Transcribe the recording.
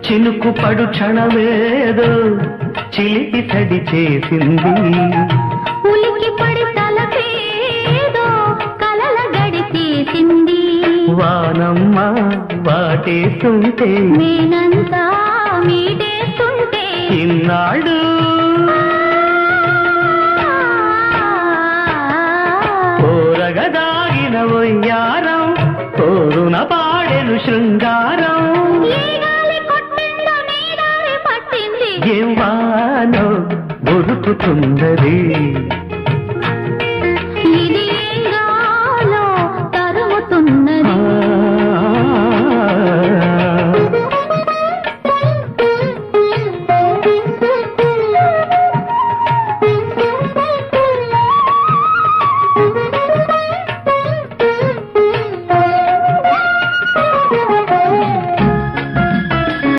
చినుకు పడు క్షణమేదో చిలిపి తడి చేసింది, ఉలికి పడి తలపేదో కలల గడిచేసింది. వానమ్మ వాటేస్తుంటే నేనంతా మీటేస్తుంటే ఇన్నాడు కోరగదాగిన వయ్యారం కోరున పాడెను శృంగారం. ఏం వానో ఉరుకుతున్నది